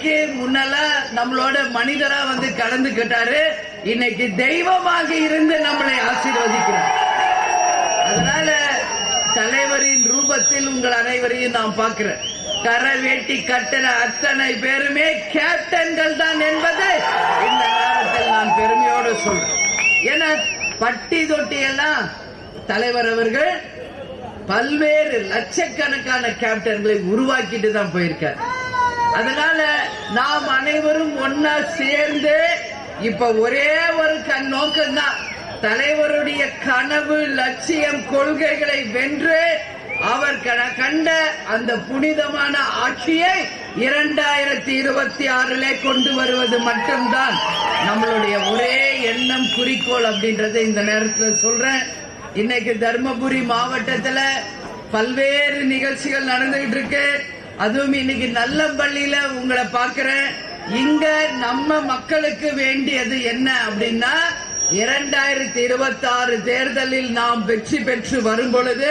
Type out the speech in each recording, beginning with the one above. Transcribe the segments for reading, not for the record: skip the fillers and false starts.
இன்னைக்கு முன்னெல்லாம் நம்மளோட மனிதரா வந்து கலந்துக்கிட்டாரு, இன்னைக்கு தெய்வமாக இருந்து நம்மளை ஆசீர்வதிக்கிறார். அதனால தலைவரின் ரூபத்தில் உங்கள் அனைவரையும் நான் பார்க்கிறேன். கரை வேட்டி கட்டின அத்தனை பேருமே கேப்டன்கள் தான் என்பதை இந்த நேரத்தில் நான் பெருமையோடு சொல்றேன். ஏன்னா பட்டி தொட்டி எல்லாம் தலைவர் அவர்கள் பல்வேறு லட்சக்கணக்கான கேப்டன்களை உருவாக்கிட்டு தான் போயிருக்கார். அதனால நாம் அனைவரும் ஒன்னா சேர்ந்து இப்ப ஒரே ஒரு நோக்கம் தான், தலைவருடைய கனவு லட்சியம் கொள்கைகளை வென்று அவர் கண்ட அந்த புனிதமான ஆட்சியை 2026 கொண்டு வருவது மட்டும்தான் நம்மளுடைய ஒரே எண்ணம், குறிக்கோள் அப்படின்றத இந்த நேரத்தில் சொல்றேன். இன்னைக்கு தர்மபுரி மாவட்டத்துல பல்வேறு நிகழ்ச்சிகள் நடந்துகிட்டு இருக்கு. அதுவும் இன்னைக்கு நல்லம்பள்ளியில உங்களை பார்க்கிறேன். இங்க நம்ம மக்களுக்கு வேண்டியது என்ன அப்படின்னா, 2026 தேர்தலில் நாம் வெற்றி பெற்று வரும் பொழுது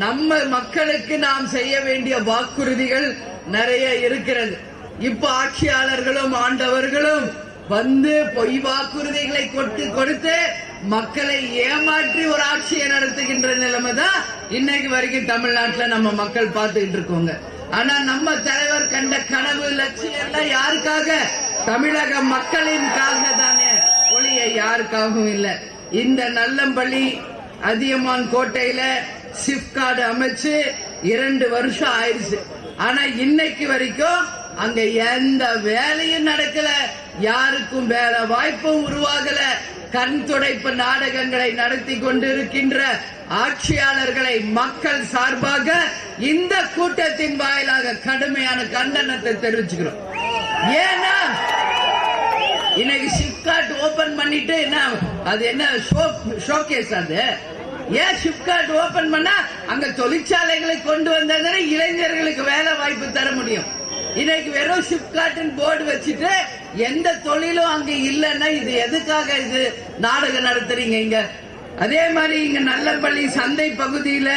நம்ம மக்களுக்கு நாம் செய்ய வேண்டிய வாக்குறுதிகள் நிறைய இருக்கிறது. இப்ப ஆட்சியாளர்களும் ஆண்டவர்களும் வந்து பொய் வாக்குறுதிகளை கொடுத்து மக்களை ஏமாற்றி ஒரு ஆட்சியை நடத்துகின்ற நிலைமை தான் இன்னைக்கு வரைக்கும் தமிழ்நாட்டில் நம்ம மக்கள் பார்த்துக்கிட்டு இருக்கோங்க. ஆனா நம்ம தலைவர் கண்ட கனவு லட்சியம் எல்லாம் யாருக்காக? தமிழக மக்களின்காக தானே, ஒளிய யாருக்காகவும் இல்ல. இந்த நல்லம்பள்ளி அதியமான் கோட்டையில சிப்கார்டு அமைச்சு 2 வருஷம் ஆயிடுச்சு. ஆனா இன்னைக்கு வரைக்கும் அங்க எந்த வேலையும் நடக்கல, யாருக்கும் வேலை வாய்ப்பும் உருவாகல. கண் துடைப்பு நாடகங்களை நடத்தி கொண்டிருக்கின்ற ஆட்சியாளர்களை மக்கள் சார்பாக இந்த கூட்டத்தின் வாயிலாக கடுமையான கண்டனத்தை தெரிவிச்சுக்கிறோம். ஏன்னா இன்னைக்கு சிப்கார்ட் ஓபன் பண்ணிட்டு அது என்ன ஷோகேஸ்? அது ஏன் சிப்கார்ட் ஓபன் பண்ணா அங்க தொழிற்சாலைகளை கொண்டு வந்தா இளைஞர்களுக்கு வேலை வாய்ப்பு தர முடியும். இன்னைக்கு வெறும் சிப்கார்ட் போர்டு வச்சுட்டு எந்த தொழிலும் அங்க இல்லைன்னா இது எதுக்காக இது நாடகம் நடத்துறீங்க இங்க? அதே மாதிரி இங்க நல்லம்பள்ளி சந்தை பகுதியில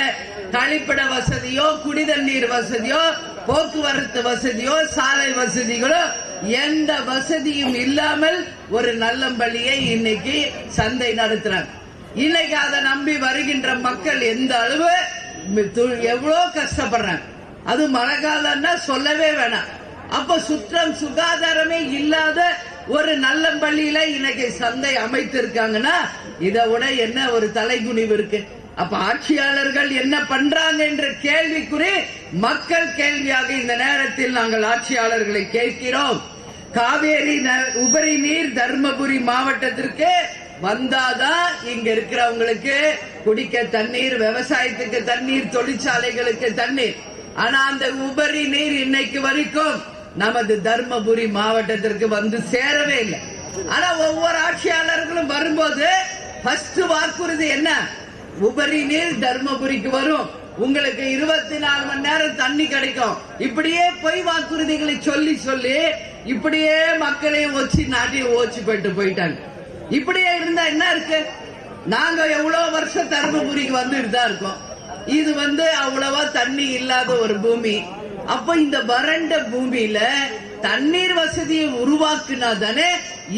கழிப்பிட வசதியோ, குடிதண்ணீர் வசதியோ, போக்குவரத்து வசதியோ, சாலை வசதிகளோ எந்த வசதியும் இல்லாமல் ஒரு நல்லம்பள்ளியை இன்னைக்கு சந்தை நடத்துறாங்க. இன்னைக்கு அதை நம்பி வருகின்ற மக்கள் எந்த அளவு எவ்வளவு கஷ்டப்படுறாங்க. அது மழை காலம்னா சொல்லவே வேணாம். அப்ப சுற்றம் சுகாதாரமே இல்லாத ஒரு நல்லம்பள்ளியில இன்னைக்கு சந்தை அமைத்திருக்காங்கன்னா இதை விட என்ன ஒரு தலைகுனிவு இருக்கு? அப்ப ஆட்சியாளர்கள் என்ன பண்றாங்க என்ற கேள்விக்குறி மக்கள் கேள்வியாக இந்த நேரத்தில் நாங்கள் ஆட்சியாளர்களை கேட்கிறோம். காவேரி உபரி நீர் தர்மபுரி மாவட்டத்திற்கு வந்தாதான் இங்க இருக்கிறவங்களுக்கு குடிக்க தண்ணீர், விவசாயத்துக்கு தண்ணீர், தொழிற்சாலைகளுக்கு தண்ணீர். ஆனா அந்த உபரி நீர் இன்னைக்கு வரைக்கும் நமது தர்மபுரி மாவட்டத்திற்கு வந்து சேரவே இல்லை. ஆனா ஒவ்வொரு ஆட்சியாளர்களும் வரும்போது ஃபர்ஸ்ட் வாக்குறுதி என்ன? உபரி நீர் தர்மபுரிக்கு வரும், உங்களுக்கு 24 மணி நேரம் தண்ணி கிடைக்கும். இப்படியே பொய் வாக்குறுதிகளை சொல்லி சொல்லி இப்படியே மக்களையும் வச்சு நாட்டையும் ஓச்சு போயிட்டாங்க. இப்படியே இருந்தா என்ன இருக்கு? நாங்க எவ்வளவு வருஷம் தர்மபுரிக்கு வந்துட்டு தான் இருக்கோம். இது அவ்வளவா தண்ணி இல்லாத ஒரு பூமி. அப்ப இந்த வறண்ட பூமியில தண்ணீர் வசதியை உருவாக்குனா தானே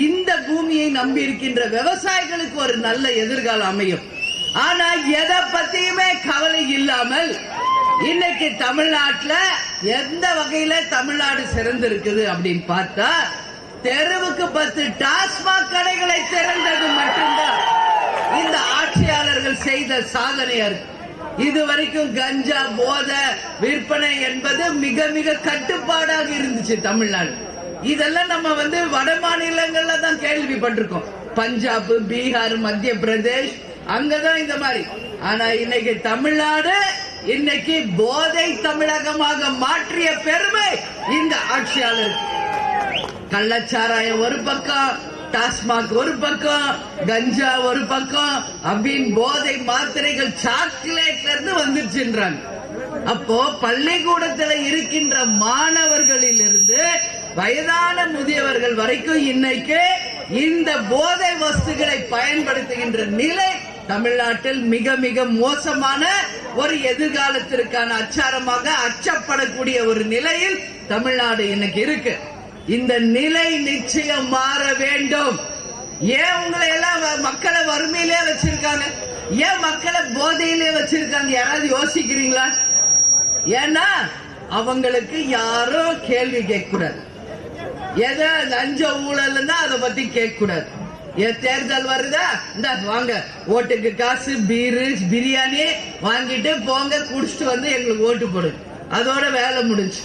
இந்த பூமியை நம்பி இருக்கின்ற விவசாயிகளுக்கு ஒரு நல்ல எதிர்காலம் அமையும். ஆனா எதை பத்தியுமே கவலை இல்லாமல் இன்னைக்கு தமிழ்நாட்டுல எந்த வகையில தமிழ்நாடு சிறந்திருக்குது அப்படின்னு பார்த்தா, தெருவுக்கு 10 டாஸ்மாக் கடைகளை திறந்தது மட்டும்தான் இந்த ஆட்சியாளர்கள் செய்த சாதனையா இருக்கு. இதுவரைக்கும் கஞ்சா போதை விற்பனை என்பது மிக மிக கட்டுப்பாடாக இருந்துச்சு தமிழ்நாடு. இதெல்லாம் நம்ம வட மாநிலங்கள்ல தான் கேள்விப்பட்டிருக்கோம். பஞ்சாப், பீகார், மத்திய பிரதேஷ் அங்கதான் இந்த மாதிரி. ஆனா இன்னைக்கு தமிழ்நாடு இன்னைக்கு போதை தமிழகமாக மாற்றிய பெருமை இந்த ஆட்சியாளர். கள்ளச்சாராயம் ஒரு பக்கம், டாஸ்மாக் ஒரு பக்கம், கஞ்சா ஒரு பக்கம் அப்படின்னு போதை மாத்திரைகள் சாக்லேட்ல இருந்து வந்துருச்சுன்றாங்க. அப்போ பள்ளிக்கூடத்தில் இருக்கின்ற மாணவர்களில் இருந்து வயதான முதியவர்கள் வரைக்கும் இன்னைக்கு இந்த போதை வஸ்துகளை பயன்படுத்துகின்ற நிலை தமிழ்நாட்டில் மிக மிக மோசமான ஒரு எதிர்காலத்திற்கான அச்சாரமாக அச்சப்படக்கூடிய ஒரு நிலையில் தமிழ்நாடு இன்னைக்கு இருக்கு. இந்த நிலை நிச்சயம் மாற வேண்டும். ஏன் உங்களை எல்லாம் மக்களை வறுமையிலே வச்சிருக்காங்க? ஏன் மக்களை போதையிலே வச்சிருக்காங்க? யாராவது யோசிக்கிறீங்களா? ஏன்னா அவங்களுக்கு யாரும் கேள்வி கேட்க கூடாது. எதை லஞ்ச ஊழல் அதை பத்தி கேட்க கூடாது. தேர்தல் வருதா, இந்த வாங்க ஓட்டுக்கு காசு, பீரு பிரியாணி வாங்கிட்டு போங்க, குடிச்சிட்டு வந்து எங்களுக்கு ஓட்டு போடுங்க, அதோட வேலை முடிஞ்சு.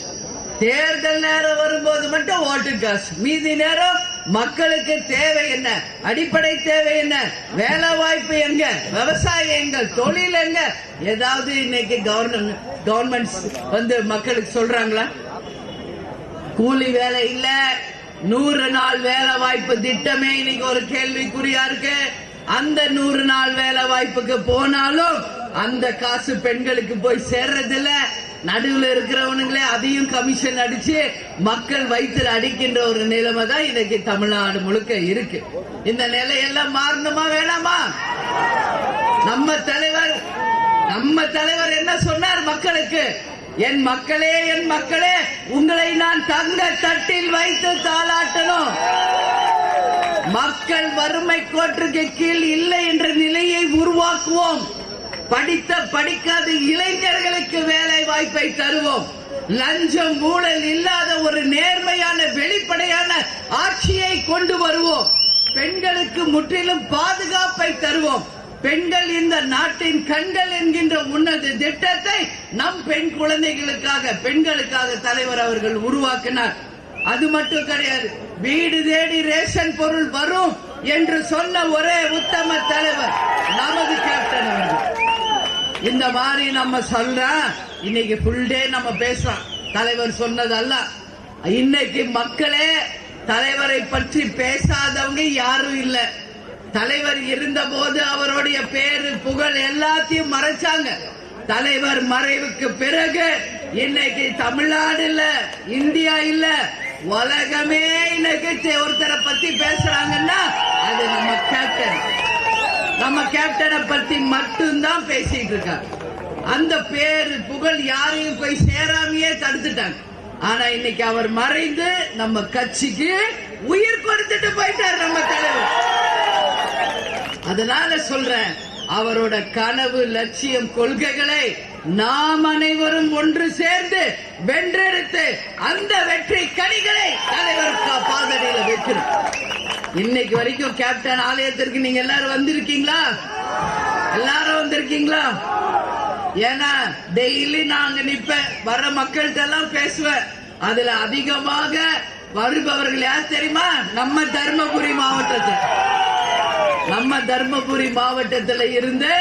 தேர்தல் நேரம் வரும்போது மட்டும் ஓட்டு காசு, மீதி நேரம் மக்களுக்கு தேவை என்ன, அடிப்படை தேவை என்ன, வேலை வாய்ப்பு எங்க, விவசாயம் எங்க, தொழில் எங்க, ஏதாவது இன்னைக்கு கவர்மெண்ட் வந்து மக்களுக்கு சொல்றாங்களா? கூலி வேலை இல்ல, 100 நாள் வேலை வாய்ப்பு திட்டமே இன்னைக்கு ஒரு கேள்விக்குறியா இருக்கு. அந்த 100 நாள் வேலை வாய்ப்புக்கு போனாலும் அந்த காசு பெண்களுக்கு போய் சேர்றதில்ல. நடுவில் இருக்கிறவனுங்களே அதையும் கமிஷன் அடிச்சு மக்கள் வயிற்றில் அடிக்கின்ற ஒரு நிலைமை தான் இன்னைக்கு தமிழ்நாடு முழுக்க இருக்கு. இந்த நிலையெல்லாம் மாறணுமா வேணாமா? நம்ம தலைவர் என்ன சொன்னார் மக்களுக்கு? என் மக்களே உங்களை நான் தங்க தட்டில் வைத்து தாளாட்டணும். மக்கள் வறுமை கோட்டுக்கு கீழ் இல்லை என்ற நிலையை உருவாக்குவோம். படிக்காத இளைஞர்களுக்கு வேலை வாய்ப்பை தருவோம். லஞ்சம் ஊழல் இல்லாத ஒரு நேர்மையான வெளிப்படையான ஆட்சியை கொண்டு வருவோம். பெண்களுக்கு முற்றிலும் பாதுகாப்பை தருவோம். பெண்கள் இந்த நாட்டின் கண்கள் என்கின்ற உன்னத திட்டத்தை நம் பெண் குழந்தைகளுக்காக, பெண்களுக்காக தலைவர் அவர்கள் உருவாக்கினார். அது மட்டும் கிடையாது, வீடு தேடி ரேஷன் பொருள் வரும் என்று சொன்ன ஒரே உத்தம தலைவர் நமது கேப்டன் அவர்கள். இந்த மாதிரி நம்ம சொல்றோம். இன்னைக்கு ஃபுல் டே நம்ம பேசுறோம், தலைவர் சொன்னதல்ல. இன்னைக்கு மக்களே தலைவரை பற்றி பேசாதவங்க யாரும் இல்ல. தலைவர் இருந்த போது அவருடைய பேரு புகழ் எல்லாத்தையும் மறைச்சாங்க. தலைவர் மறைவுக்கு பிறகு இன்னைக்கு தமிழ்நாடு இல்ல, இந்தியா இல்ல, உலகமே இன்னைக்கு ஒருத்தரை பத்தி பேசுறாங்கன்னா அது நம்ம கேப்டனை பத்தி மட்டும்தான் பேசிட்டு இருக்காங்க. அந்த பேரு புகழ் யாரையும் போய் சேராமையே தடுத்துட்டாங்க. ஆனா இன்னைக்கு அவர் மறைந்து நம்ம கட்சிக்கு உயிர் கொடுத்துட்டு போயிட்டார் நம்ம தலைவர். அதனால சொல்றேன், அவரோட கனவு, லட்சியம், கொள்கைகளை நாம் அனைவரும் ஒன்று சேர்ந்து வென்றெடுத்து அந்த வெற்றி கனிகளை தலைவர் பாதடியில வைக்கிறோம். இன்னைக்கு வரைக்கும் கேப்டன் ஆலயத்திற்கு நீங்க எல்லாரும் வந்திருக்கீங்களா? எல்லாரும் வந்திருக்கீங்களா? ஏன்னா டெய்லி நாங்க நிப்பேன், வர மக்கள்கிட்ட எல்லாம் பேசுவேன். அதுல அதிகமாக வருபவர்கள் யார் தெரியுமா? நம்ம தர்மபுரி மாவட்டத்தில் இருந்து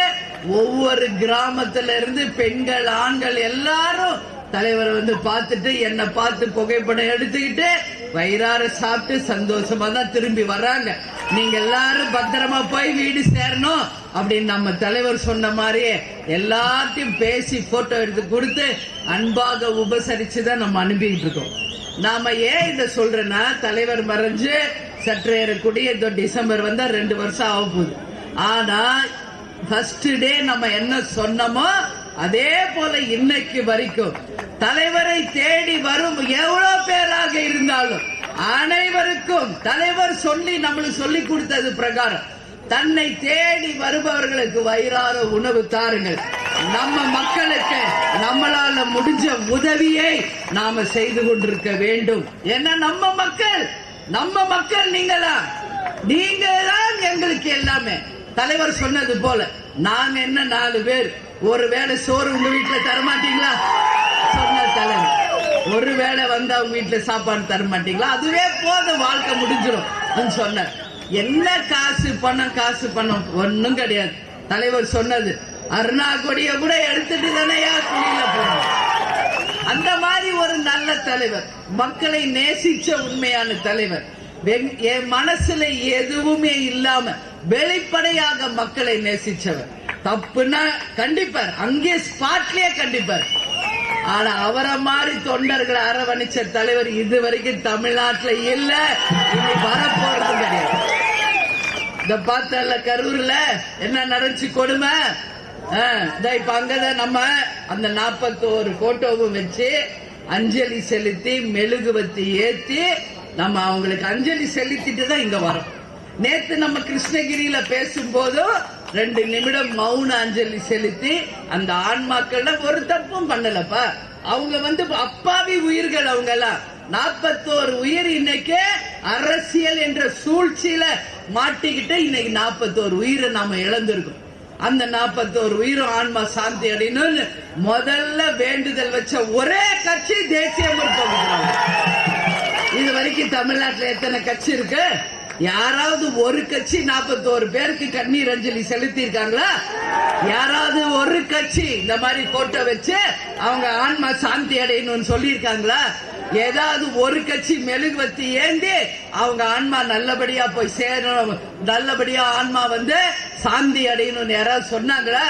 ஒவ்வொரு கிராமத்துல இருந்து பெண்கள், ஆண்கள் எல்லாரும் தலைவர் வந்து பார்த்துட்டு என்ன பார்த்து புகைப்படம் எடுத்துக்கிட்டு வயிறார சாப்பிட்டு சந்தோஷமா தான் திரும்பி வர்றாங்க. நீங்க எல்லாரும் பத்திரமா போய் வீடு சேரணும் அப்படின்னு நம்ம தலைவர் சொன்ன மாதிரியே எல்லாத்தையும் பேசி போட்டோ எடுத்து கொடுத்து அன்பாக உபசரிச்சுதான் நம்ம அனுப்பிட்டு இருக்கோம். நாம ஏன் இத சொல்றேன்னா, தலைவர் மறைஞ்சு சற்றேறக்கூடிய டிசம்பர் வந்தா 2 வருஷம் ஆக போகுது. ஆனா ஃபர்ஸ்ட் டே நம்ம என்ன சொன்னோமோ அதே போல இன்னைக்கு வரைக்கும் தலைவரை தேடி வரும் எவ்வளவு பேராக இருந்தாலும் அனைவருக்கும் தலைவர் நம்மளுக்கு சொல்லி கொடுத்தது பிரகாரம் தன்னை தேடி வருபவர்களுக்கு வயிறார உணவு தாருங்கள். நம்ம மக்களுக்கு நம்மளால முடிஞ்ச உதவியை நாம செய்து கொண்டிருக்க வேண்டும். ஏன்னா நம்ம மக்கள் நீங்க தான் எங்களுக்கு எல்லாமே. தலைவர் சொன்னது போல நாங்க என்ன 4 பேர், ஒரு வேளை சோறு உங்க வீட்டுல தரமாட்டீங்களா? சொன்ன தலைவர், ஒரு வேளை வந்து அவங்க வீட்டுல சாப்பாடு தரமாட்டீங்களா? அதுவே போதும், வாழ்க்கை முடிஞ்சிடும் சொன்ன. என்ன காசு பணம் ஒன்னும் கிடையாது. தலைவர் சொன்னது அருணா கொடிய கூட எடுத்துட்டு தானேயா குழியில போனோம். அந்த மாதிரி ஒரு நல்ல தலைவர், மக்களை நேசிச்ச உண்மையான தலைவர். என் மனசுல எதுவுமே இல்லாம வெளிப்படையாக மக்களை நேசிச்சவர். தப்புன்னா கண்டிப்பார், அங்கே ஸ்பாட்லயே கண்டிப்பார். ஆனா அவரை மாதிரி தொண்டர்களை அரவணைச்ச தலைவர் இதுவரைக்கும் தமிழ்நாட்டில் இல்ல, இனி வரப்போறது கிடையாது. இந்த பார்த்தல கரூர்ல என்ன நடந்துச்சு கொடுமை. இப்ப அங்கதான் நம்ம அந்த 41 போட்டோவும் வச்சு அஞ்சலி செலுத்தி மெழுகுவத்தி ஏத்தி நம்ம அவங்களுக்கு அஞ்சலி செலுத்திட்டு தான் இங்க வரோம். நேத்து நம்ம கிருஷ்ணகிரியில பேசும்போதும் 2 நிமிடம் மௌன அஞ்சலி செலுத்தி அந்த ஆன்மாக்கள் ஒரு தப்பும் பண்ணலப்பா. அவங்க அப்பாவி உயிர்கள், அவங்க எல்லாம் 41 உயிர் இன்னைக்கு அரசியல் என்ற சூழ்ச்சியில மாட்டிக்கிட்டு இன்னைக்கு 41 உயிரை நாம இழந்திருக்கோம். அந்த 41 உயிரும் ஆன்மா சாந்தி அடையணும்னு முதல்ல வேண்டுதல் வச்ச ஒரே கட்சி தேசிய முற்போக்கு. இது வரைக்கும் தமிழ்நாட்டில் எத்தனை கட்சி இருக்கு? யாராவது ஒரு கட்சி 41 பேருக்கு கண்ணீர் அஞ்சலி செலுத்தி இருக்காங்களா? யாராவது ஒரு கட்சி இந்த மாதிரி போட்டோ வச்சு அவங்க ஆன்மா சாந்தி அடையணும்னு சொல்லி இருக்காங்களா? ஏதாவது ஒரு கட்சி மெழுகுவத்தி ஏந்தி அவங்க ஆன்மா நல்லபடியா போய் சேரணும், நல்லபடியா ஆன்மா சாந்தி அடையணும்னு யாராவது சொன்னாங்களா?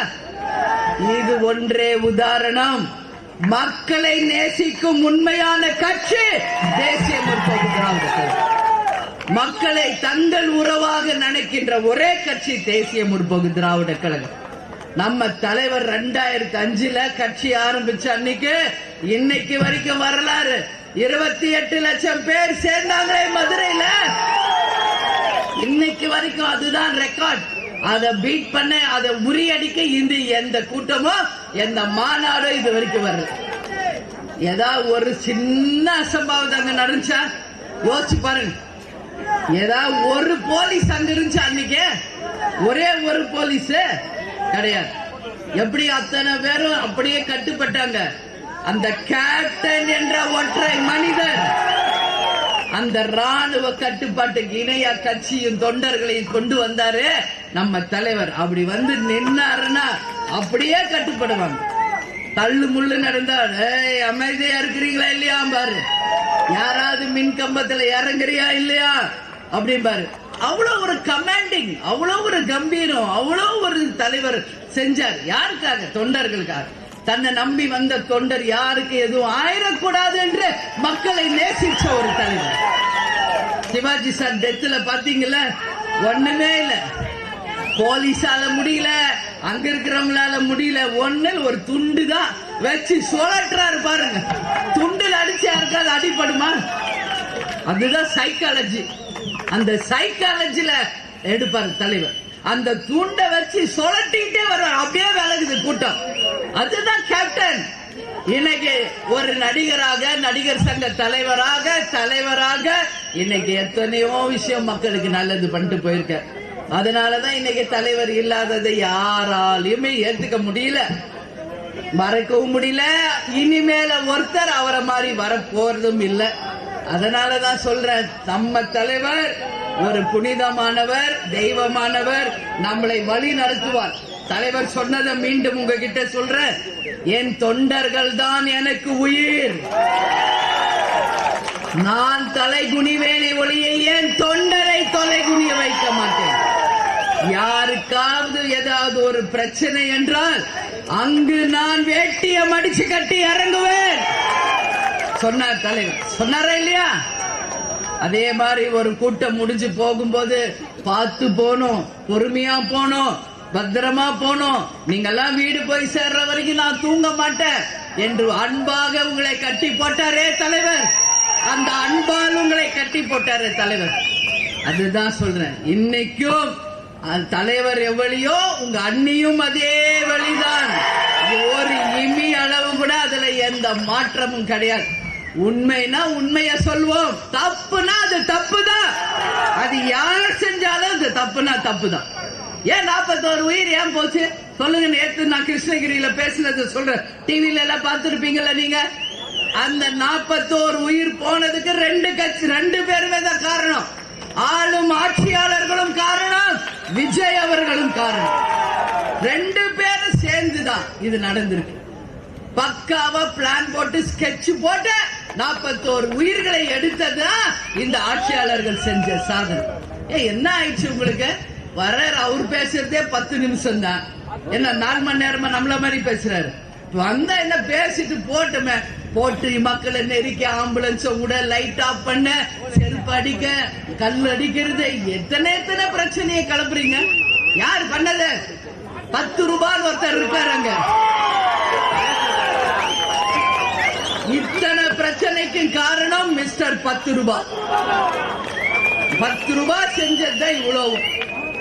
இது ஒன்றே உதாரணம். மக்களை நேசிக்கும் உண்மையான கட்சி தேசிய முற்போக்கு திராவிட கழகம். மக்களை தங்கள் உறவாக நினைக்கின்ற ஒரே கட்சி தேசிய முற்போக்கு திராவிட கழகம். நம்ம தலைவர் 2005 கட்சி ஆரம்பிச்ச அன்னைக்கு இன்னைக்கு வரைக்கும் வரலாறு 28 லட்சம் பேர் சேர்ந்தாங்களே மதுரையில. இன்னைக்கு வரைக்கும் அதுதான் ரெக்கார்ட். அதை பீட் பண்ண, அதை முறியடிக்க இந்த எந்த கூட்டமோ எந்த மாநாடோ இது வரைக்கும் வரல. ஏதாவது ஒரு சின்ன அசம்பாவிதம் அங்க நடந்துச்சா? யோசிச்சு பாருங்க. ஏதாவது ஒரு போலீஸ் அங்க இருந்துச்சா? அன்னைக்கு ஒரே ஒரு போலீஸ் கிடையாது. எப்படி அத்தனை பேரும் அப்படியே கட்டுப்பட்டாங்க. அந்த கேப்டன் என்ற ஒற்றை மனிதர் அந்த ராணுவ கட்டுப்பாட்டுக்கு இணையா கட்சியும் தொண்டர்களையும் கொண்டு வந்தாரு நம்ம தலைவர். அப்படி நின்னாருன்னா அப்படியே கட்டுப்படுவாங்க. தள்ளு முள்ளு நடந்தார், அமைதியா இருக்கிறீங்களா இல்லையா பாரு, யாராவது மின் கம்பத்துல இறங்குறியா இல்லையா அப்படின்பாரு. அவ்வளவு ஒரு கமாண்டிங், அவ்வளவு ஒரு கம்பீரம், அவ்வளவு ஒரு தலைவர் செஞ்சார். யாருக்காக? தொண்டர்களுக்காக. தன்னை நம்பி வந்த தொண்டர் யாருக்கு எதுவும் ஆயிடக்கூடாது என்று மக்களை நேசிச்ச ஒரு தலைவர். சிவாஜி சார் டெத்துல பாத்தீங்கல்ல, ஒண்ணுமே இல்ல, போலீஸால முடியல, அங்க இருக்கிறவங்களால முடியல, ஒண்ணு ஒரு துண்டு தான் வச்சு சுழற்றாரு பாருங்க. துண்டில் அடிச்சு யாருக்காவது அடிப்படுமா? அதுதான் சைக்காலஜி. அந்த சைக்காலஜில எடுப்பாரு தலைவர். அந்த துண்டை வச்சு சுழட்டிட்டே வருவார், அப்படியே விலகுது கூட்டம். அதுதான் கேப்டன். இன்னைக்கு ஒரு நடிகராக, நடிகர் சங்க தலைவராக இன்னைக்கு எத்தனையோ விஷயம் மக்களுக்கு நல்லது பண்ணிட்டு போயிருக்க. அதனாலதான் இன்னைக்கு தலைவர் இல்லாததை யாராலையுமே ஏத்துக்க முடியல, மறக்கவும் முடியல. இனிமேல ஒருத்தர் அவரை மாதிரி வரப்போறதும் இல்லை. அதனாலதான் சொல்றேன், நம்ம தலைவர் ஒரு புனிதமானவர், தெய்வமானவர், நம்மளை வழி நடத்துவார். தலைவர் சொன்னதை மீண்டும் உங்ககிட்ட சொல்றேன், என் தொண்டர்கள் தான் எனக்கு உயிர். நான் தலை குனிவேனை ஒளிய என் தொண்டரை தொலை குனிய வைக்க மாட்டேன். யாருக்காவது ஏதாவது ஒரு பிரச்சனை என்றால் அங்கு நான் வேட்டிய மடிச்சு கட்டி இறங்குவேன் சொன்னார் தலைவர். சொன்னாரா இல்லையா? அதே மாதிரி ஒரு கூட்டம் முடிஞ்சு போகும்போது பார்த்து போனோம், பொறுமையா போனோம், பத்திரமா போனோம். நீங்கெல்லாம் வீடு போய் சேர்ற வரைக்கும் நான் தூங்க மாட்டேன் என்று அன்பாக உங்களை கட்டி போட்டாரே தலைவர். அந்த அன்பால் உங்களை கட்டி போட்டாரே தலைவர். அதுதான் சொல்றேன், இன்னைக்கும் தலைவர் எவ்வளியோ உங்க அண்ணியும் அதே வழிதான். ஒரு இமி அளவு கூட அதுல எந்த மாற்றமும் கிடையாது. உண்மைனா உண்மைய சொல்வோம், தப்புனா அது தப்புதான். அது யார் செஞ்சாலும் அது தப்புனா தப்புதான். ஏன் 41 உயிர் ஏன் போச்சு சொல்லுங்க. நேற்று நான் கிருஷ்ணகிரியில பேசினது சொல்றேன், டிவில எல்லாம் பார்த்திருப்பீங்கல்ல நீங்க. அந்த 41 உயிர் போனதுக்கு 2 கட்சி, 2 பேருமே தான் காரணம். ஆளும் ஆட்சியாளர்களும் காரணம், விஜய் அவர்களும் காரணம். 2 பேரும் சேர்ந்துதான் இது நடந்திருக்கு. பக்காவா பிளான் போட்டு ஸ்கெட்ச் போட்டு 41 உயிர்களை எடுத்ததுதான் இந்த ஆட்சியாளர்கள் செஞ்ச சாதனை. என்ன ஆயிடுச்சு உங்களுக்கு? வர அவர் பேசுறதே 10 நிமிஷம் தான், என்ன 4 மணி நேரமா நம்மள மாதிரி பேசுறாரு. வந்தா என்ன பேசிட்டு போட்டுமே, போட்டு மக்களை நெருக்கி ஆம்புலன்ஸ் விட, லைட் ஆஃப் பண்ண, செருப்பு அடிக்க, கல் அடிக்கிறது, எத்தனை பிரச்சனையை கிளப்புறீங்க. யார் பண்ணது? 10 ரூபாய் ஒருத்தர் இருக்காருங்க. இத்தனை பிரச்சனை அத்தனைக்கும் காரணம் மிஸ்டர் 10 ரூபாய். 10 ரூபாய் செஞ்சதுதான் இவ்வளவு.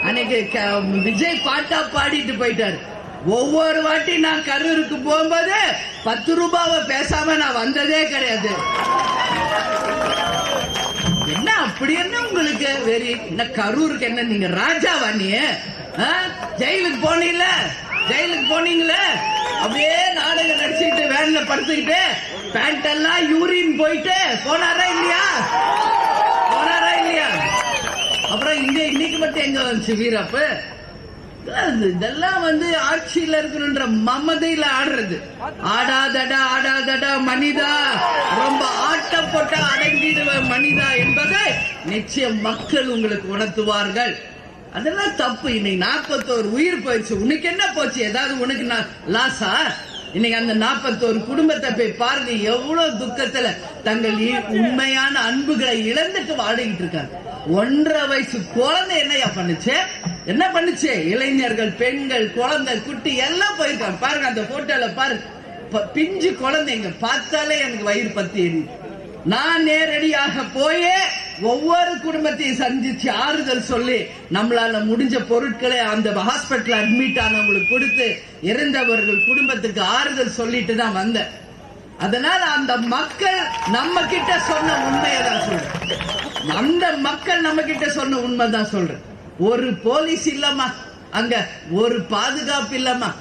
அன்னைக்கு விஜய் பாட்டா பாடிட்டு போயிட்டாரு. ஒவ்வொரு வாட்டி நான் கரூருக்கு போகும்போது 10 ரூபாவை பேசாம நான் வந்ததே கிடையாது. என்ன அப்படி என்ன உங்களுக்கு வெறி? என்ன கரூருக்கு என்ன நீங்க ராஜாவா? நீ ஜெயிலுக்கு போனீங்கல்ல, ஜெயிலுக்கு போனீங்களே, அப்படியே நாடகம் நடிச்சுக்கிட்டு வேன்ல படுத்துக்கிட்டு பேண்ட் எல்லாம் யூரின் போயிட்டு போனாரா இல்லையா? போனாரா இல்லையா? அப்புறம் இன்னைக்கு மட்டும் எங்க வந்துச்சு வீரப்பு? இதெல்லாம் ஆட்சியில் இருக்கணும்ன்ற மமதையில ஆடுறது. ஆடாதடா ஆடாதடா மனிதா, ரொம்ப ஆட்டம் போட்ட அடங்கிடுவ மனிதா என்பதை நிச்சயம் மக்கள் உங்களுக்கு உணர்த்துவார்கள். அதெல்லாம் தப்பு. இன்னைக்கு 41 உயிர் போயிடுச்சு. உனக்கு என்ன போச்சு? ஏதாவது உனக்கு லாஸா? இன்னைக்கு அந்த 41 குடும்பத்தை போய் பாருங்க, எவ்வளவு துக்கத்துல தங்கள் உண்மையான அன்புகளை இழந்துட்டு வாடிக்கிட்டு இருக்காங்க. 1.5 வயசு குழந்தை என்னையா பண்ணுச்சு? என்ன பண்ணுச்சு? இளைஞர்கள், பெண்கள், குழந்தை, குட்டி எல்லாம் போயிருக்காங்க. பாருங்க அந்த போட்டோல பாருங்க, பிஞ்சு குழந்தைங்க பார்த்தாலே எனக்கு வயிறு பத்தி. நான் நேரடியாக போயே ஒவ்வொரு குடும்பத்தையும் சந்திச்சு ஆறுதல் சொல்லி நம்மளால முடிஞ்ச பொருட்களை அந்த ஹாஸ்பிட்டல் அட்மிட் ஆனவங்களுக்கு கொடுத்து இறந்தவர்கள் குடும்பத்துக்கு ஆறுதல் சொல்லிட்டு தான் வந்தேன். அதனால அந்த மக்கள் நம்ம கிட்ட சொன்ன உண்மையை தான் சொல்றேன். அந்த மக்கள் நம்ம கிட்ட சொன்ன உண்மைதான் சொல்றேன். ஒரு போலீஸ் இல்லம்மா, அங்க ஒரு பாதுகாப்பு இல்லம்மா,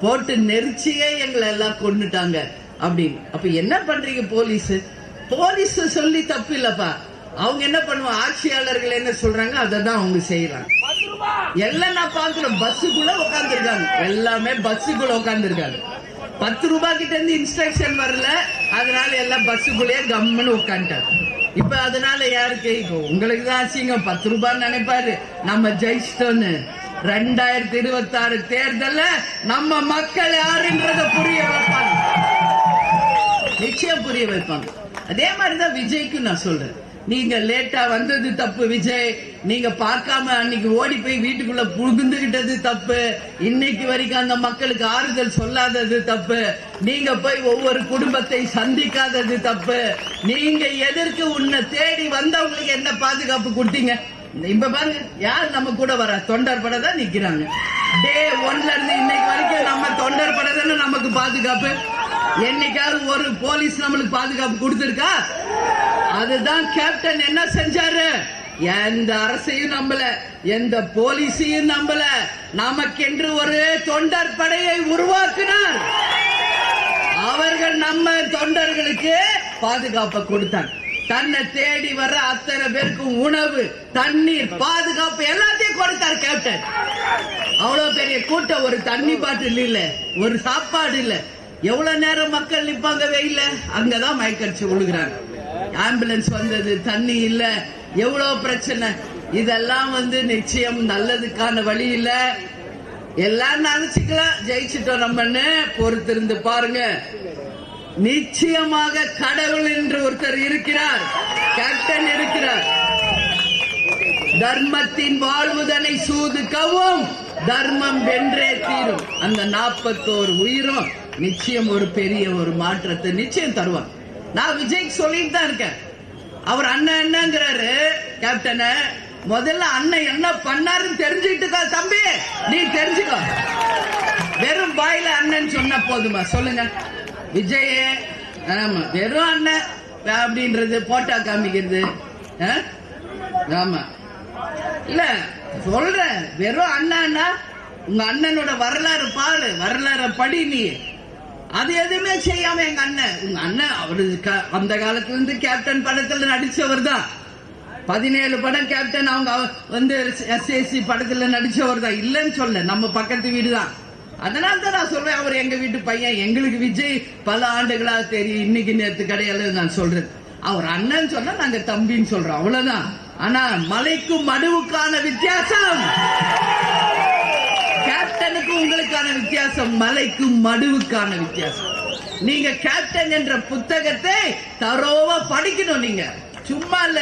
போட்டு நெரிச்சியே எங்களை எல்லாம் கொண்டுட்டாங்க அப்படின்னு. அப்ப என்ன பண்றீங்க? போலீஸ் சொல்லி தப்பு இல்லப்பா. அவங்க என்ன பண்ணுவாங்க? ஆட்சியாளர்கள் என்ன சொல்றாங்க அதை தான் அவங்க செய்யறாங்க. எல்லாம் நான் பாக்குறேன், பஸ்ஸுக்குள்ள உட்கார்ந்து இருக்காங்க, எல்லாமே பஸ்ஸுக்குள்ள உட்கார்ந்து இருக்காங்க. 10 ரூபாய் கிட்ட இருந்து இன்ஸ்ட்ரக்ஷன் வரல, அதனால எல்லாம் பஸ்ஸுக்குள்ளேயே கம்முன்னு உட்காந்துட்டாங்க. இப்ப அதனால யாருக்கு? இப்போ உங்களுக்கு தான் அசிங்கம். 10 ரூபாய் நினைப்பாரு நம்ம ஜெயிச்சிட்டோன்னு. 2026 தேர்தல்ல நம்ம மக்கள் யாருன்றத புரிய வைப்பாங்க, நிச்சயம் புரிய வைப்பாங்க. அதே மாதிரிதான் விஜய்க்கு நான் சொல்றேன். நீங்க லேட்டா வந்தது தப்பு விஜய். நீங்க பார்க்காம அன்னைக்கு ஓடி போய் வீட்டுக்குள்ள புகுந்துகிட்டது தப்பு. இன்னைக்கு வரைக்கும் அந்த மக்களுக்கு ஆறுதல் சொல்லாதது தப்பு. நீங்க போய் ஒவ்வொரு குடும்பத்தை சந்திக்காதது தப்பு. நீங்க எதற்கு உன்னை தேடி வந்தவங்களுக்கு என்ன பாதுகாப்பு கொடுத்தீங்க? இப்ப பாருங்க, யார் நம்ம கூட வர? தொண்டர் பட தான் நிக்கிறாங்க. டே 1ல இருந்து இன்னைக்கு வரைக்கும் நம்ம தொண்டர் பட தானே நமக்கு பாதுகாப்பு. என்னைக்காவது ஒரு போலீஸ் நம்மளுக்கு பாதுகாப்பு கொடுத்திருக்கா? அதுதான் கேப்டன் என்ன செஞ்சாரு? எந்த அரசையும் நம்பல, எந்த போலீஸையும் நம்பல, நமக்கென்று ஒரு தொண்டர் படையை உருவாக்கினார். அவர்கள் நம்ம தொண்டர்களுக்கு பாதுகாப்பை கொடுத்தாங்க. தன்னை தேடி வர அத்தனை பேருக்கும் உணவு, தண்ணீர், பாதுகாப்பு எல்லாத்தையும் கொடுத்தார் கேப்டன். அவ்வளவு பெரிய கூட்டம், ஒரு தண்ணி பாட்டில் இல்ல, ஒரு சாப்பாடு இல்ல. எவ்வளவு நேரம் மக்கள் நிப்பாங்க வெயில? அங்கதான் மயக்கடிச்சு விழுகிறாங்க. ஆம்புலன்ஸ் வந்தது, தண்ணி இல்ல, எவ்வளவு பிரச்சனை. இதெல்லாம் நிச்சயம் நல்லதுக்கான வழி இல்ல. எல்லாம் நினைச்சுக்கலாம் ஜெயிச்சிட்டோம் நம்மன்னு. பொறுத்திருந்து பாருங்க. நிச்சயமாக கடவுள் என்று ஒருத்தர் இருக்கிறார், கேப்டன் இருக்கிறார். தர்மத்தின் வாழ்வுதனை சூதுக்கவும் தர்மம் வென்றே தீரும். அந்த 41 உயிரும் நிச்சயம் ஒரு பெரிய ஒரு மாற்றத்தை நிச்சயம் தருவார். நான் விஜய்க்கு சொல்லிட்டு தான் இருக்கேன். அவர் அண்ணன் என்னங்கிறாரு கேப்டன. முதல்ல அண்ணன் என்ன பண்ணாருன்னு தெரிஞ்சுக்கிட்டு தம்பி, நீ தெரிஞ்சுக்கோ. வெறும் பாயில அண்ணன் சொன்ன போதுமா? சொல்லுங்க விஜய். ஆமா, வெறும் அண்ணன் அப்படின்றது போட்டா காமிக்கிறது. ஆமா இல்ல சொல்றேன், வெறும் அண்ணா. உங்க அண்ணனோட வரலாறு பாரு, வரலாறு படி. நீ அது எதுவுமே செய்யாம எங்க அண்ணன், உங்க அண்ணன் அவரு அந்த காலத்துல இருந்து கேப்டன் படத்துல நடிச்சவர் தான். 17 படம் கேப்டன். அவங்க SAC படத்துல நடிச்சவர் தான், இல்லன்னு சொல்ல. நம்ம பக்கத்து வீடு தான். அதனால தான் நான் சொல்றேன், அவர் எங்க வீட்டு பையன். எங்களுக்கு விஜய் பல ஆண்டுகளா தெரியும், இன்னைக்கு நேற்று கிடையாது நான் சொல்றேன். அவர் அண்ணன் சொன்னா நாங்க தம்பின்னு சொல்றோம், அவ்வளவுதான். ஆனா மலைக்கும் மடுவுக்கான வித்தியாசம், கேப்டனுக்கு உங்களுக்கான வித்தியாசம், மலைக்கும் மடுவுக்கான வித்தியாசம். நீங்க கேப்டன் என்ற புத்தகத்தை தரோவா படிக்கணும். நீங்க சும்மா இல்ல.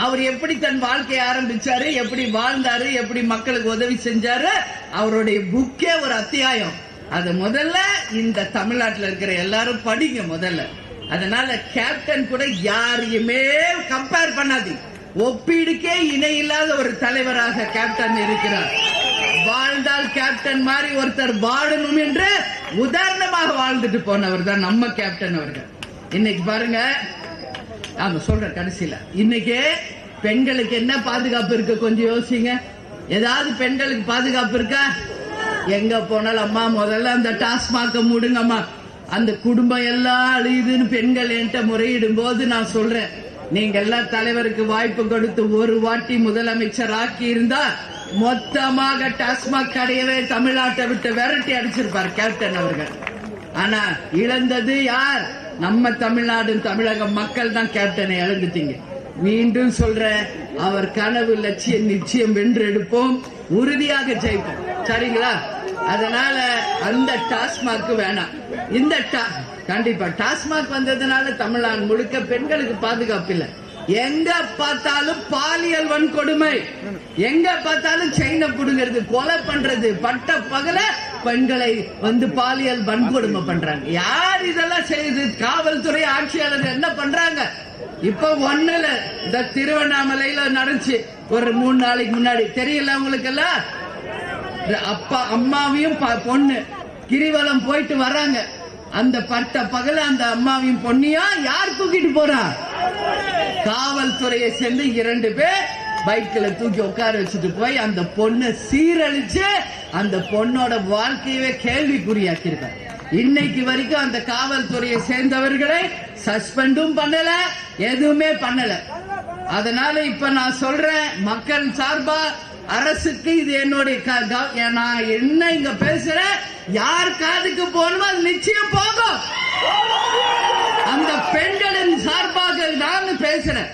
அவர் எப்படி தன் வாழ்க்கையை ஆரம்பிச்சாரு, எப்படி வாழ்ந்தாரு, எப்படி மக்களுக்கு உதவி செஞ்சாரு, அவருடைய புக்கே ஒரு அத்தியாயம். அது முதல்ல இந்த தமிழ்நாட்டில் இருக்கிற எல்லாரும் படிங்க. முதல்ல அதனால கேப்டன் கூட யாரையுமே கம்பேர் பண்ணாதீங்க. ஒப்பீடுக்கே இணை இல்லாத ஒரு தலைவராக கேப்டன் இருக்கிறார். வாழ்ந்தால் கேப்டன் மாதிரி ஒருத்தர் வாழணும் என்று உதாரணமாக வாழ்ந்துட்டு போனவர் தான் நம்ம கேப்டன் அவர்கள். இன்னைக்கு பாருங்க, நாம சொல்ற கடைசியில இன்னைக்கு பெண்களுக்கு என்ன பாதுகாப்பு இருக்கு கொஞ்சம் யோசிங்க. ஏதாவது பெண்களுக்கு பாதுகாப்பு இருக்கா? எங்க போனாலும் அம்மா முதல்ல அந்த டாஸ்மாக மூடுங்கம்மா, அந்த குடும்பம் எல்லாம் அழியுதுன்னு பெண்கள் என்கிட்ட முறையிடும் போது நான் சொல்றேன், நீங்க எல்லாம் தலைவருக்கு வாய்ப்பு கொடுத்து ஒரு வாட்டி முதலமைச்சர் ஆக்கி இருந்தா மொத்தமாக டாஸ்மாக் கடையவே தமிழ்நாட்டை விட்டு விரட்டி அடிச்சிருப்பார் கேப்டன் அவர்கள். ஆனா இழந்தது யார்? நம்ம தமிழ்நாடு தமிழக மக்கள் தான் கேப்டனை இழந்துட்டீங்க. மீண்டும் சொல்ற, அவர் கனவு லட்சியம் நிச்சயம் வென்றெடுப்போம், உறுதியாக ஜெயிப்போம். சரிங்களா? அதனால அந்த டாஸ்மாக் வேணாம். இந்த கண்டிப்பா டாஸ்மாக் வந்ததுனால தமிழ்நாடு முழுக்க பெண்களுக்கு பாதுகாப்பு இல்லை. எங்க பார்த்தாலும் பாலியல் வன்கொடுமை, எங்க பார்த்தாலும் செயினை புடுங்கிறது, கொலை பண்றது, பட்ட பகல பெண்களை வந்து பாலியல் வன்கொடுமை பண்றாங்க. யார் இதெல்லாம் செய்யுது? காவல்துறை ஆட்சியாளர் என்ன பண்றாங்க? இப்ப ஒண்ணுல இந்த திருவண்ணாமலையில நடந்துச்சு ஒரு 3 நாளைக்கு முன்னாடி, தெரியல உங்களுக்கு எல்லாம்? அப்பா அம்மாவையும் பொண்ணு கிரிவலம் போயிட்டு வர்றாங்க. அந்த பட்ட பகல அந்த அம்மாவையும் பொண்ணையும் யார் தூக்கிட்டு போறா? காவல்துறையை சேர்ந்து 2 பேர் பைக்ல தூக்கி உட்கார வச்சுட்டு போய் அந்த பொண்ணை சீரழிச்சு அந்த பொண்ணோட வாழ்க்கையவே கேள்விக்குறியாக்கிருக்காங்க. இன்னைக்கு வரைக்கும் அந்த காவல்துறையை சேர்ந்தவர்களை சஸ்பெண்டும் பண்ணல, எதுவுமே பண்ணல. அதனால இப்ப நான் சொல்றேன், மக்கள் சார்பா அரசுக்கு இது என்னுடைய நான் என்ன இங்க பேசுறேன், யார் காதுக்கு போகணுமோ அது நிச்சயம் போகும். அந்த பெண்களின் சார்பாக நான் பேசுறேன்.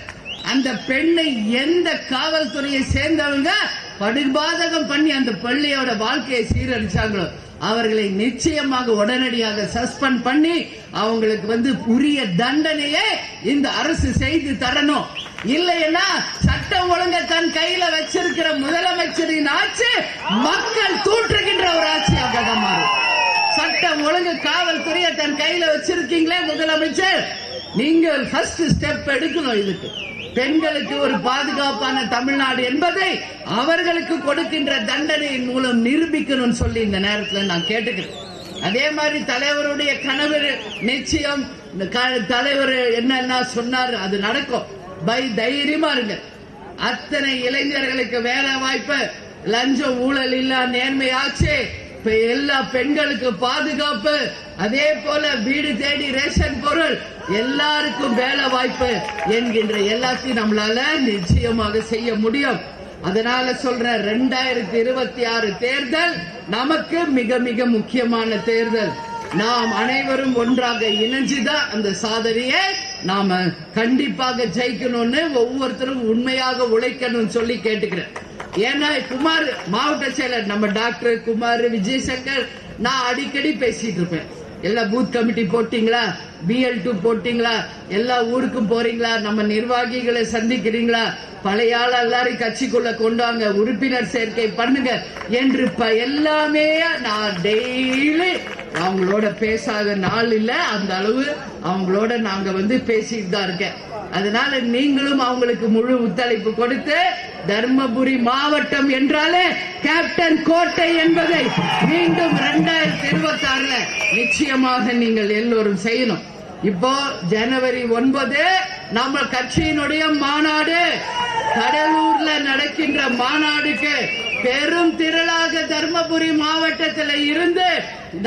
அந்த பெண்ணை எந்த காவல்துறையை சேர்ந்தவங்க படுபாதகம் பண்ணி அந்த பள்ளியோட வாழ்க்கையை சீரழிச்சாங்களோ அவர்களை நிச்சயமாக உடனடியாக சஸ்பெண்ட் பண்ணி அவங்களுக்கு உரிய தண்டனையை இந்த அரசு செய்து தரணும். இல்லைன்னா சட்டம் ஒழுங்க தன் கையில வச்சிருக்கிற முதலமைச்சரின் ஆட்சி மக்கள் தூற்றுகின்ற ஒரு ஆட்சியாக தான் மாறும். சட்டம் ஒழுங்கு காவல்துறையை தன் கையில வச்சிருக்கீங்களே முதலமைச்சர், நீங்கள் ஃபர்ஸ்ட் ஸ்டெப் எடுக்கணும். இதுக்கு பெண்களுக்கு ஒரு பாதுகாப்பான தமிழ்நாடு என்பதை அவர்களுக்கு கொடுக்கின்ற தண்டனையின் மூலம் நிரூபிக்கணும்னு சொல்லி இந்த நேரத்தில் நான் கேட்டுக்கிறேன். அதே மாதிரி தலைவருடைய கனவு நிச்சயம், தலைவர் என்னென்ன சொன்னார் அது நடக்கும். தைரியமா இருங்க. அத்தனை இளைஞர்களுக்கு வேலை வாய்ப்பு, லஞ்சம் ஊழல் இல்லா நேர்மையாச்சு, எல்லா பெண்களுக்கு பாதுகாப்பு, அதே போல வீடு தேடி ரேஷன் பொருள், எல்லாருக்கும் வேலை வாய்ப்பு என்கின்ற எல்லாத்தையும் நம்மளால நிச்சயமாக செய்ய முடியும். அதனால சொல்ற 2026 தேர்தல் நமக்கு மிக மிக முக்கியமான தேர்தல். நாம் அனைவரும் ஒன்றாக இணைஞ்சுதான் அந்த சாதனையை நாம கண்டிப்பாக ஜெயிக்கணும்னு ஒவ்வொருத்தரும் உண்மையாக உழைக்கணும்னு சொல்லி கேட்டுக்கிறேன். ஏன்னா குமார் மாவட்ட செயலர் நம்ம டாக்டர் குமார் விஜயசங்கர் நான் அடிக்கடி பேசிட்டு இருப்பேன். எல்லா பூத் கமிட்டி போட்டீங்களா, BL2 போட்டீங்களா, எல்லா ஊருக்கும் போறீங்களா, நம்ம நிர்வாகிகளை சந்திக்கிறீங்களா, பழைய ஆள் எல்லாரும் கட்சிக்குள்ள கொண்டாங்க, உறுப்பினர் சேர்க்கை பண்ணுங்க என்று எல்லாமே நான் டெய்லி அவங்களோட பேசாத நாள் இல்ல. அந்த அளவு அவங்களோட நாங்க பேசிட்டு தான் இருக்கேன். அதனால நீங்களும் அவங்களுக்கு முழு ஒத்துழைப்பு கொடுத்து தர்மபுரி மாவட்டம் என்றாலே கேப்டன் கோட்டை என்பதை மீண்டும் 2026 நிச்சயமாக நீங்கள் எல்லோரும் செய்யணும். இப்போ ஜனவரி 9 நம்ம கட்சியினுடைய மாநாடு, கடலூர்ல நடக்கின்ற மாநாடுக்கு பெரும் திரளாக தர்மபுரி மாவட்டத்தில் இருந்து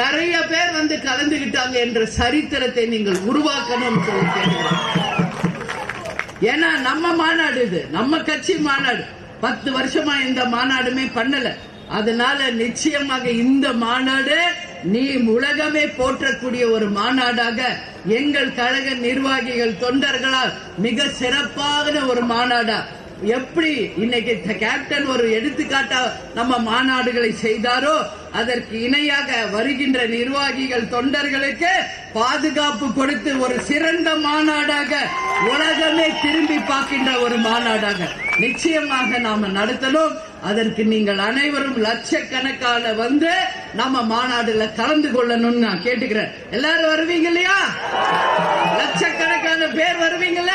நிறைய பேர் கலந்துகிட்டாங்க என்ற சரித்திரத்தை நீங்கள் உருவாக்கணும் சொல்லி கேட்கிறேன். ஏன்னா நம்ம மாநாடு, இது நம்ம கட்சி மாநாடு. 10 வருஷமா இந்த மாநாடுமே பண்ணல. அதனால நிச்சயமாக இந்த மாநாடு நீ உலகமே போற்றக்கூடிய ஒரு மாநாடாக எங்கள் கழக நிர்வாகிகள் தொண்டர்களால் மிக சிறப்பான ஒரு மாநாடா, எப்படி இன்னைக்கு கேப்டன் ஒரு எடுத்துக்காட்டா நம்ம மாநாடுகளை செய்தாரோ அதற்கு இணையாக வருகின்ற நிர்வாகிகள் தொண்டர்களுக்கு பாதுகாப்பு கொடுத்து ஒரு சிறந்த மாநாடாக உலகமே திரும்பி பார்க்கின்ற ஒரு மாநாடாக நிச்சயமாக நாம நடத்தணும். அதற்கு நீங்கள் அனைவரும் லட்சக்கணக்கான நம்ம மாநாடுல கலந்து கொள்ளணும்னு நான் கேட்டுக்கிறேன். எல்லாரும் வருவீங்க இல்லையா? லட்ச வருவீங்கல்ல,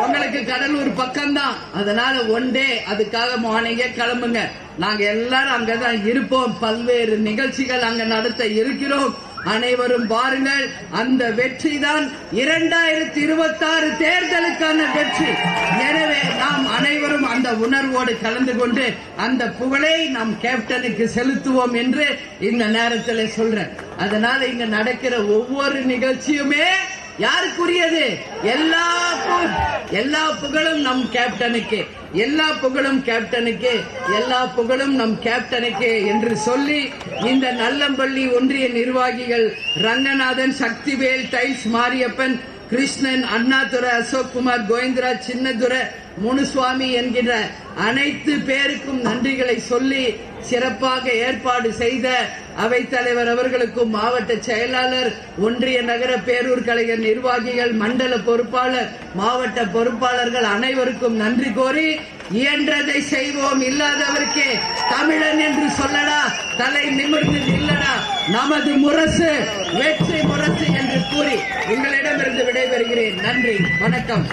உங்களுக்கு கடலூர் பக்கம்தான். அதனால ஒன் டே அதுக்காக மார்னிங்கே கிளம்புங்க. நாங்க எல்லாரும் அங்கதான் இருப்போம். பல்வேறு நிகழ்ச்சிகள் அங்க நடத்த இருக்கிறோம். அனைவரும் பாருங்கள். அந்த வெற்றி தான் 2026 தேர்தலுக்கான வெற்றி. எனவே நாம் அனைவரும் அந்த உணர்வோடு கலந்து கொண்டு அந்த புகழை நம் கேப்டனுக்கு செலுத்துவோம் என்று இந்த நேரத்தில் சொல்றேன். அதனால இங்க நடக்கிற ஒவ்வொரு நிகழ்ச்சியுமே யாருக்குரியது? எல்லா புகழும் நம் கேப்டனுக்கு, எல்லா புகழும் கேப்டனுக்கு, எல்லா புகழும் நம் கேப்டனுக்கு என்று சொல்லி இந்த நல்லம்பள்ளி ஒன்றிய நிர்வாகிகள் ரங்கநாதன், சக்திவேல், டைல்ஸ் மாரியப்பன், கிருஷ்ணன், அண்ணாதுரை, அசோக்குமார், கோவிந்தராஜ், சின்னதுரை, முனுசுவாமி என்கிற அனைத்து பேருக்கும் நன்றிகளை சொல்லி சிறப்பாக ஏற்பாடு செய்த அவைத்தலைவர் அவர்களுக்கும், மாவட்ட செயலாளர், ஒன்றிய நகர பேரூர் கழக நிர்வாகிகள், மண்டல பொறுப்பாளர், மாவட்ட பொறுப்பாளர்கள் அனைவருக்கும் நன்றி கோரி, இயன்றதை செய்வோம், இல்லாதவருக்கு தமிழன் என்று சொல்லடா, தலை நிமிர்ந்து இல்லடா, நமது முரசு வெற்றி முரசு என்று கூறி உங்களிடமிருந்து விடைபெறுகிறேன். நன்றி, வணக்கம்.